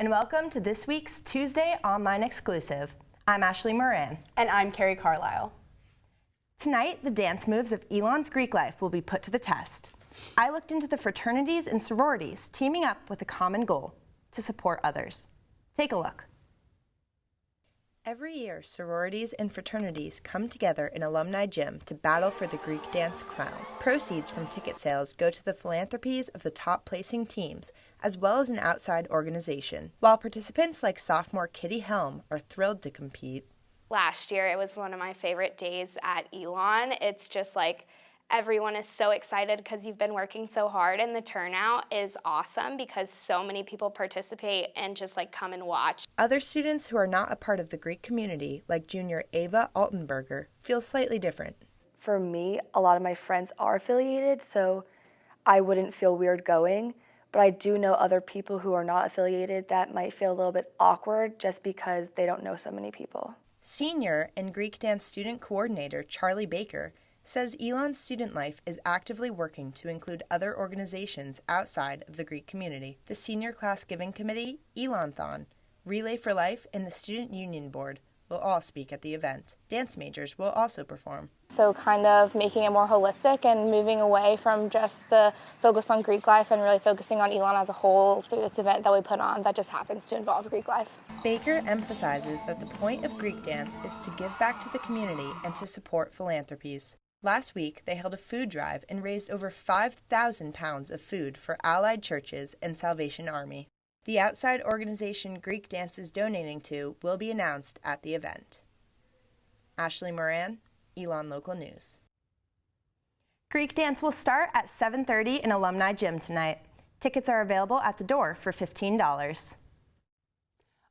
and welcome to this week's Tuesday Online Exclusive. I'm Ashley Moran. And I'm Carrie Carlisle. Tonight, the dance moves of Elon's Greek life will be put to the test. I looked into the fraternities and sororities teaming up with a common goal, to support others. Take a look. Every year, sororities and fraternities come together in Alumni Gym to battle for the Greek dance crown. Proceeds from ticket sales go to the philanthropies of the top-placing teams, as well as an outside organization. While participants like sophomore Kitty Helm are thrilled to compete. Last year, it was one of my favorite days at Elon. It's just like everyone is so excited because you've been working so hard, and the turnout is awesome because so many people participate and just like come and watch. Other students who are not a part of the Greek community, like junior Ava Altenberger, feel slightly different. For me, a lot of my friends are affiliated, so I wouldn't feel weird going, but I do know other people who are not affiliated that might feel a little bit awkward just because they don't know so many people. Senior and Greek dance student coordinator Charlie Baker says Elon's student life is actively working to include other organizations outside of the Greek community. The Senior Class Giving Committee, Elonthon, Relay for Life, and the Student Union Board will all speak at the event. Dance majors will also perform. So kind of making it more holistic and moving away from just the focus on Greek life and really focusing on Elon as a whole through this event that we put on that just happens to involve Greek life. Baker emphasizes that the point of Greek dance is to give back to the community and to support philanthropies. Last week, they held a food drive and raised over 5,000 pounds of food for allied churches and Salvation Army. The outside organization Greek Dance is donating to will be announced at the event. Ashley Moran, Elon Local News. Greek Dance will start at 7:30 in Alumni Gym tonight. Tickets are available at the door for $15.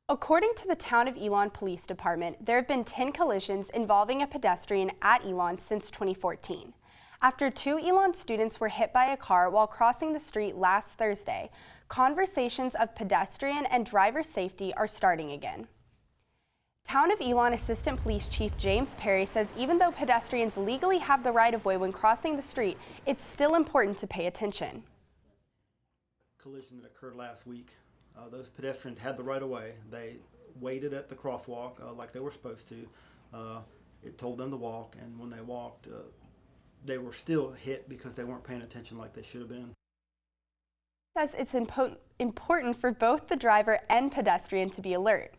According to the Town of Elon Police Department, there have been 10 collisions involving a pedestrian at Elon since 2014. After 2 Elon students were hit by a car while crossing the street last Thursday, conversations of pedestrian and driver safety are starting again. Town of Elon Assistant Police Chief James Perry says even though pedestrians legally have the right-of-way when crossing the street, it's still important to pay attention. Collision that occurred last week. Those pedestrians had the right-of-way. They waited at the crosswalk like they were supposed to. It told them to walk, and when they walked, they were still hit because they weren't paying attention like they should have been. Says it's important for both the driver and pedestrian to be alert.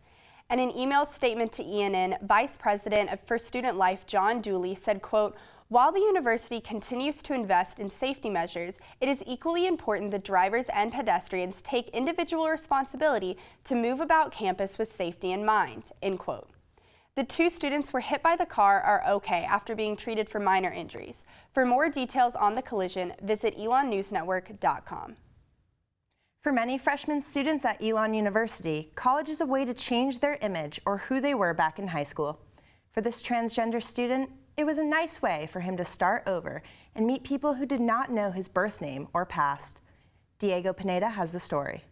In an email statement to ENN, Vice President for Student Life John Dooley said, quote, "While the university continues to invest in safety measures, it is equally important that drivers and pedestrians take individual responsibility to move about campus with safety in mind," end quote. The 2 students were hit by the car are okay after being treated for minor injuries. For more details on the collision, visit elonnewsnetwork.com. For many freshman students at Elon University, college is a way to change their image or who they were back in high school. For this transgender student, it was a nice way for him to start over and meet people who did not know his birth name or past. Diego Pineda has the story.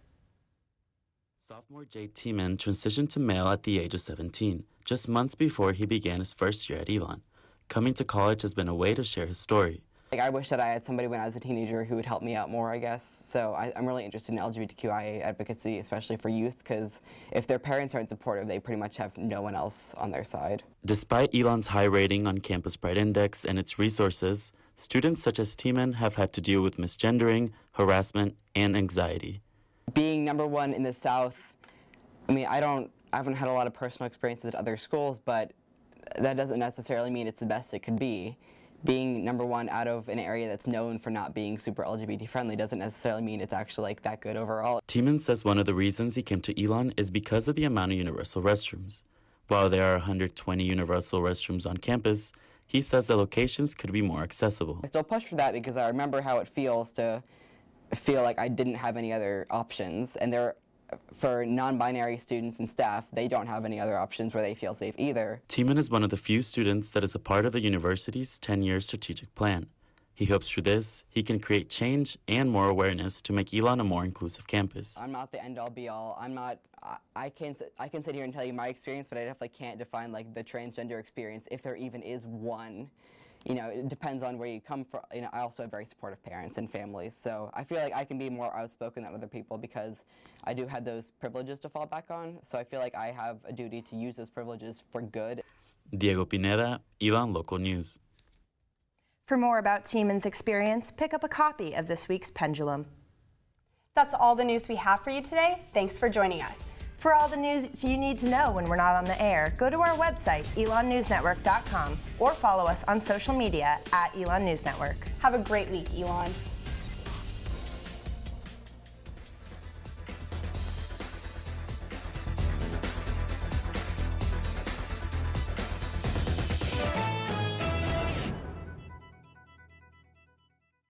Sophomore Jade Tiemann transitioned to male at the age of 17, just months before he began his first year at Elon. Coming to college has been a way to share his story. I wish that I had somebody when I was a teenager who would help me out more, I guess. So I'm really interested in LGBTQIA advocacy, especially for youth, because if their parents aren't supportive, they pretty much have no one else on their side. Despite Elon's high rating on Campus Pride Index and its resources, students such as Tiemann have had to deal with misgendering, harassment, and anxiety. Being #1 in the South, I mean, I haven't had a lot of personal experiences at other schools, but that doesn't necessarily mean it's the best it could be. Being #1 out of an area that's known for not being super LGBT friendly doesn't necessarily mean it's actually like that good overall. Tiemann says one of the reasons he came to Elon is because of the amount of universal restrooms. While there are 120 universal restrooms on campus, he says the locations could be more accessible. I still push for that because I remember how it feels to feel like I didn't have any other options, and for non-binary students and staff, they don't have any other options where they feel safe either. Tiemann is one of the few students that is a part of the university's 10-year strategic plan. He hopes through this, he can create change and more awareness to make Elon a more inclusive campus. I'm not the end-all be-all. I can sit here and tell you my experience, but I definitely can't define like the transgender experience, if there even is one. you know, it depends on where you come from. You know, I also have very supportive parents and families, so I feel like I can be more outspoken than other people because I do have those privileges to fall back on. So I feel like I have a duty to use those privileges for good. Diego Pineda, Elon Local News. For more about Tieman's experience, pick up a copy of this week's Pendulum. That's all the news we have for you today. Thanks for joining us. For all the news you need to know when we're not on the air, go to our website, elonnewsnetwork.com, or follow us on social media at Elon News Network. Have a great week, Elon.